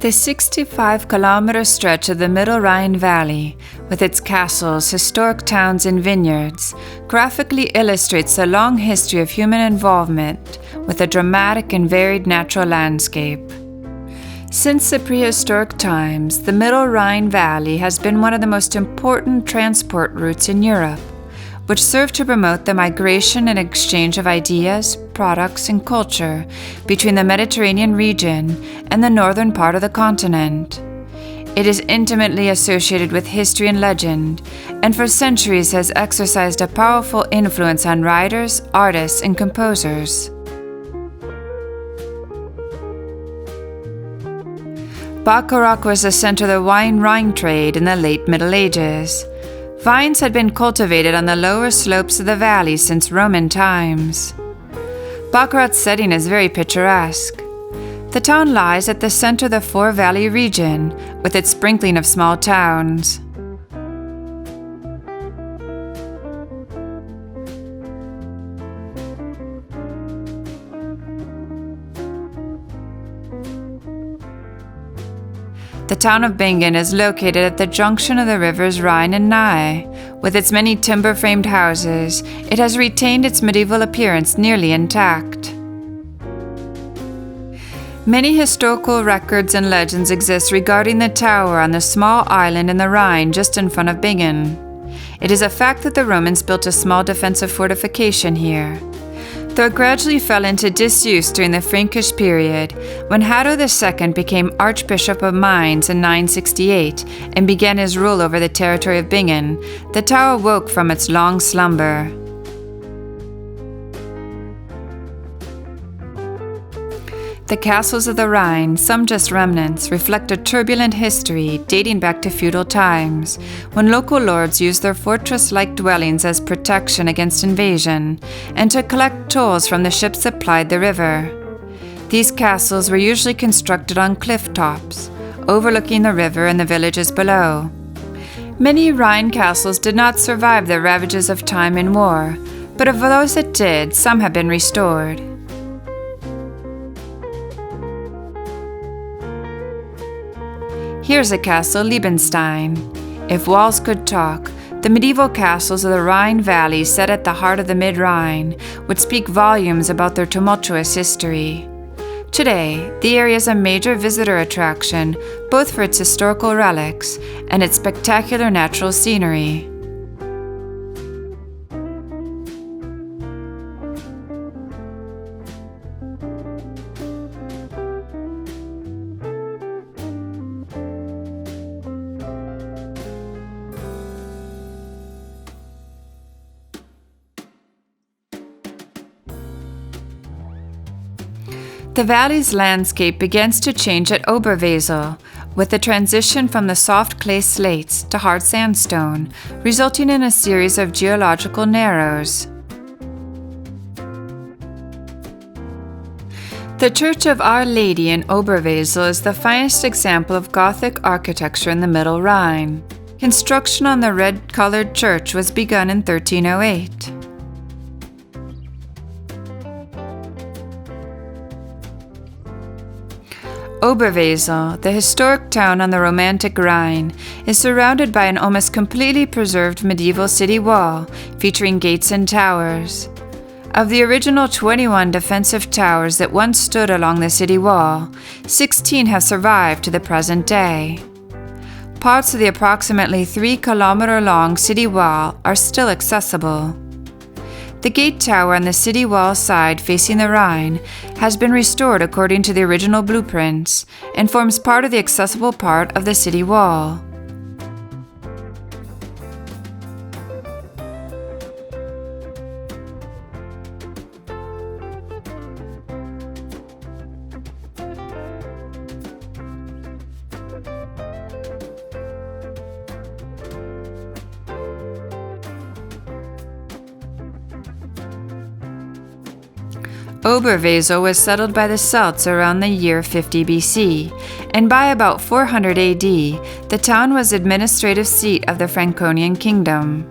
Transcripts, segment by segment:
The 65-kilometer stretch of the Middle Rhine Valley, with its castles, historic towns, and vineyards, graphically illustrates the long history of human involvement with a dramatic and varied natural landscape. Since the prehistoric times, the Middle Rhine Valley has been one of the most important transport routes in Europe, which served to promote the migration and exchange of ideas, products, and culture between the Mediterranean region and the northern part of the continent. It is intimately associated with history and legend, and for centuries has exercised a powerful influence on writers, artists, and composers. Bacharach was the center of the wine trade in the late Middle Ages. Vines had been cultivated on the lower slopes of the valley since Roman times. Bacharach's setting is very picturesque. The town lies at the center of the Four Valley region, with its sprinkling of small towns. The town of Bingen is located at the junction of the rivers Rhine and Nahe. With its many timber-framed houses, it has retained its medieval appearance nearly intact. Many historical records and legends exist regarding the tower on the small island in the Rhine just in front of Bingen. It is a fact that the Romans built a small defensive fortification here, though it gradually fell into disuse during the Frankish period, when Hatto II became Archbishop of Mainz in 968 and began his rule over the territory of Bingen. The tower woke from its long slumber. The castles of the Rhine, some just remnants, reflect a turbulent history dating back to feudal times, when local lords used their fortress-like dwellings as protection against invasion and to collect tolls from the ships that plied the river. These castles were usually constructed on cliff tops, overlooking the river and the villages below. Many Rhine castles did not survive the ravages of time and war, but of those that did, some have been restored. Here's a castle, Liebenstein. If walls could talk, the medieval castles of the Rhine Valley set at the heart of the Mid-Rhine would speak volumes about their tumultuous history. Today, the area is a major visitor attraction, both for its historical relics and its spectacular natural scenery. The valley's landscape begins to change at Oberwesel, with the transition from the soft clay slates to hard sandstone, resulting in a series of geological narrows. The Church of Our Lady in Oberwesel is the finest example of Gothic architecture in the Middle Rhine. Construction on the red-colored church was begun in 1308. Oberwesel, the historic town on the romantic Rhine, is surrounded by an almost completely preserved medieval city wall featuring gates and towers. Of the original 21 defensive towers that once stood along the city wall, 16 have survived to the present day. Parts of the approximately 3-kilometer-long city wall are still accessible. The gate tower on the city wall side facing the Rhine has been restored according to the original blueprints and forms part of the accessible part of the city wall. Oberwesel was settled by the Celts around the year 50 BC, and by about 400 AD, the town was administrative seat of the Franconian kingdom.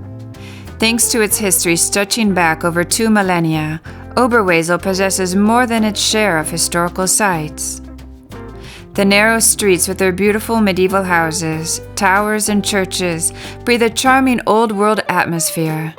Thanks to its history stretching back over 2 millennia, Oberwesel possesses more than its share of historical sites. The narrow streets with their beautiful medieval houses, towers, and churches breathe a charming old-world atmosphere.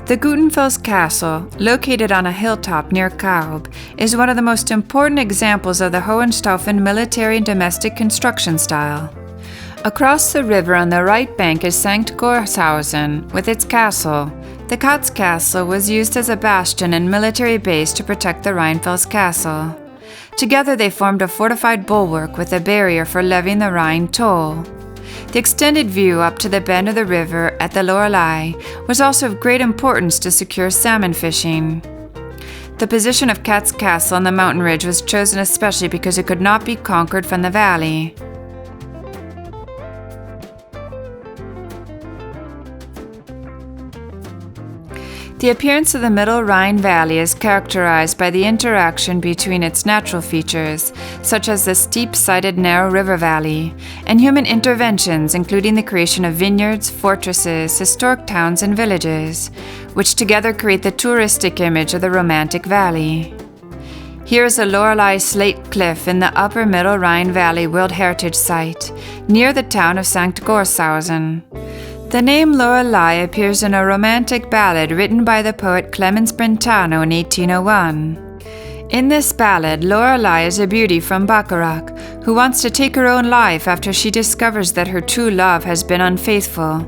The Gutenfels Castle, located on a hilltop near Kaub, is one of the most important examples of the Hohenstaufen military and domestic construction style. Across the river on the right bank is St. Gorshausen, with its castle. The Katz Castle was used as a bastion and military base to protect the Rheinfels Castle. Together they formed a fortified bulwark with a barrier for levying the Rhine toll. The extended view up to the bend of the river at the Loreley was also of great importance to secure salmon fishing. The position of Katz Castle on the mountain ridge was chosen especially because it could not be conquered from the valley. The appearance of the Middle Rhine Valley is characterized by the interaction between its natural features, such as the steep-sided narrow river valley, and human interventions including the creation of vineyards, fortresses, historic towns, and villages, which together create the touristic image of the romantic valley. Here is a Loreley slate cliff in the Upper Middle Rhine Valley World Heritage Site, near the town of St. Gorshausen. The name Loreley appears in a romantic ballad written by the poet Clemens Brentano in 1801. In this ballad, Loreley is a beauty from Bacharach who wants to take her own life after she discovers that her true love has been unfaithful.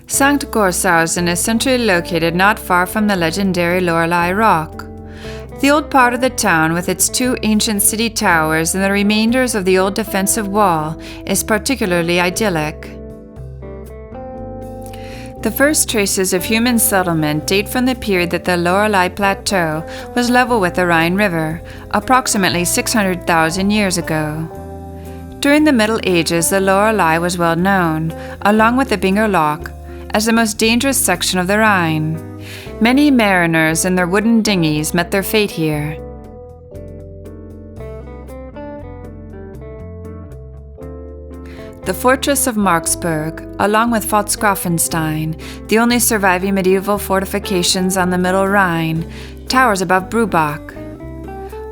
St. Gorshausen is centrally located not far from the legendary Loreley Rock. The old part of the town, with its two ancient city towers and the remainders of the old defensive wall, is particularly idyllic. The first traces of human settlement date from the period that the Loreley Plateau was level with the Rhine River, approximately 600,000 years ago. During the Middle Ages, the Loreley was well known, along with the Binger Loch, as the most dangerous section of the Rhine. Many mariners in their wooden dinghies met their fate here. The fortress of Marksburg, along with Pfalzgrafenstein, the only surviving medieval fortifications on the Middle Rhine, towers above Brubach.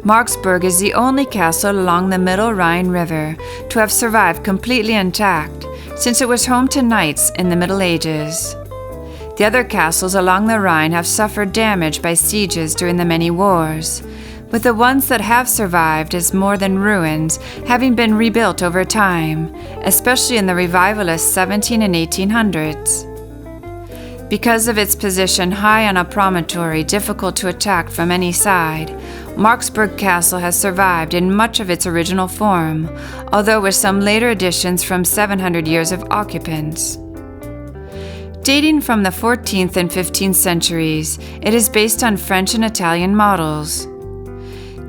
Marksburg is the only castle along the Middle Rhine River to have survived completely intact, since it was home to knights in the Middle Ages. The other castles along the Rhine have suffered damage by sieges during the many wars, with the ones that have survived as more than ruins having been rebuilt over time, especially in the revivalist 17 and 1800s. Because of its position high on a promontory difficult to attack from any side, Marksburg Castle has survived in much of its original form, although with some later additions from 700 years of occupants. Dating from the 14th and 15th centuries, it is based on French and Italian models.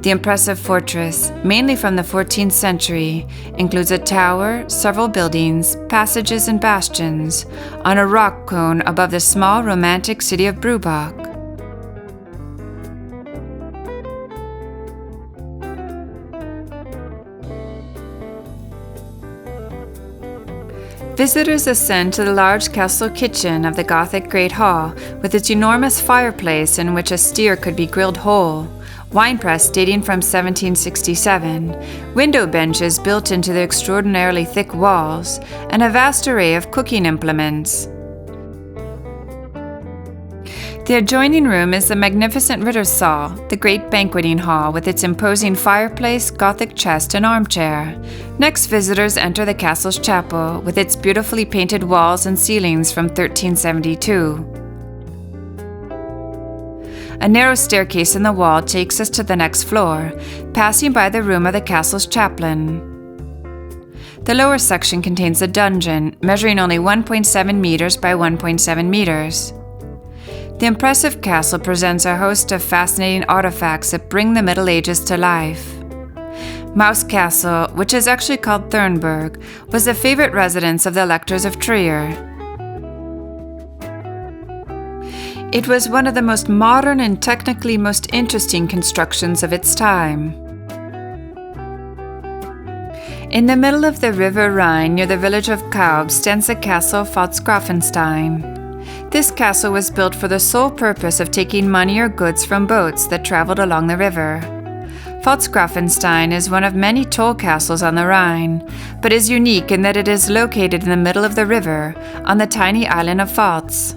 The impressive fortress, mainly from the 14th century, includes a tower, several buildings, passages, and bastions on a rock cone above the small romantic city of Brubach. Visitors ascend to the large castle kitchen of the Gothic Great Hall with its enormous fireplace in which a steer could be grilled whole, winepress dating from 1767, window benches built into the extraordinarily thick walls, and a vast array of cooking implements. The adjoining room is the magnificent Rittersaal, the great banqueting hall with its imposing fireplace, Gothic chest, and armchair. Next, visitors enter the castle's chapel with its beautifully painted walls and ceilings from 1372. A narrow staircase in the wall takes us to the next floor, passing by the room of the castle's chaplain. The lower section contains a dungeon, measuring only 1.7 meters by 1.7 meters. The impressive castle presents a host of fascinating artifacts that bring the Middle Ages to life. Maus Castle, which is actually called Thurnberg, was the favorite residence of the electors of Trier. It was one of the most modern and technically most interesting constructions of its time. In the middle of the River Rhine, near the village of Kaub, stands the castle Pfalzgrafenstein. This castle was built for the sole purpose of taking money or goods from boats that traveled along the river. Pfalzgrafenstein is one of many toll castles on the Rhine, but is unique in that it is located in the middle of the river, on the tiny island of Pfalz.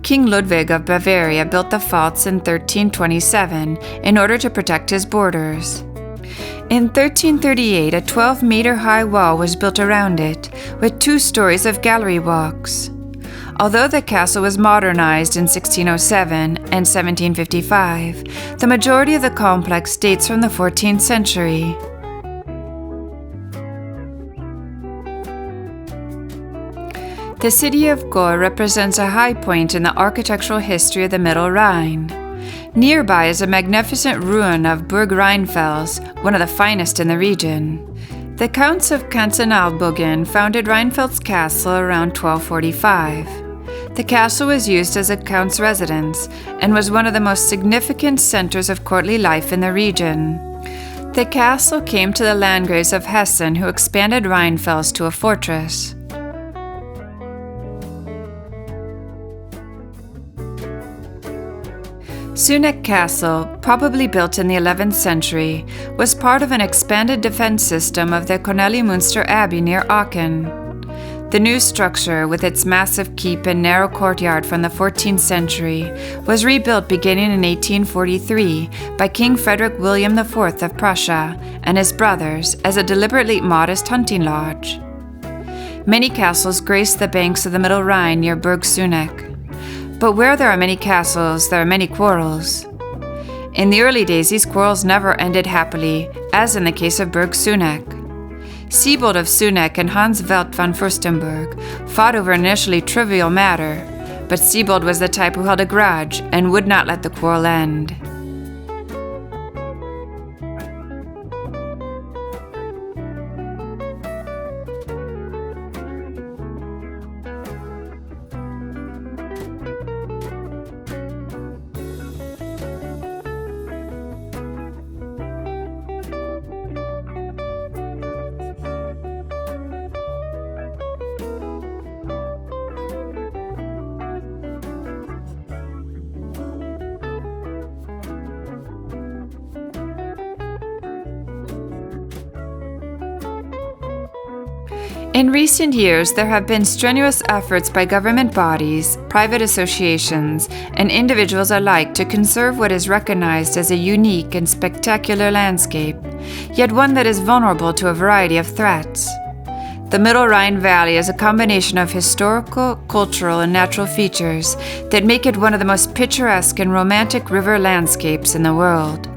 King Ludwig of Bavaria built the Pfalz in 1327 in order to protect his borders. In 1338, a 12-meter-high wall was built around it, with 2 stories of gallery walks. Although the castle was modernized in 1607 and 1755, the majority of the complex dates from the 14th century. The city of Gor represents a high point in the architectural history of the Middle Rhine. Nearby is a magnificent ruin of Burg Rheinfels, one of the finest in the region. The Counts of Canzenalbungen founded Rheinfels Castle around 1245. The castle was used as a count's residence and was one of the most significant centers of courtly life in the region. The castle came to the Landgraves of Hessen, who expanded Rheinfels to a fortress. Suneck Castle, probably built in the 11th century, was part of an expanded defense system of the Kornelimünster Abbey near Aachen. The new structure, with its massive keep and narrow courtyard from the 14th century, was rebuilt beginning in 1843 by King Frederick William IV of Prussia and his brothers as a deliberately modest hunting lodge. Many castles grace the banks of the Middle Rhine near Burg Suneck. But where there are many castles, there are many quarrels. In the early days, these quarrels never ended happily, as in the case of Burg Suneck. Siebold of Suneck and Hans Welt von Fürstenberg fought over an initially trivial matter, but Siebold was the type who held a grudge and would not let the quarrel end. In recent years, there have been strenuous efforts by government bodies, private associations, and individuals alike to conserve what is recognized as a unique and spectacular landscape, yet one that is vulnerable to a variety of threats. The Middle Rhine Valley is a combination of historical, cultural, and natural features that make it one of the most picturesque and romantic river landscapes in the world.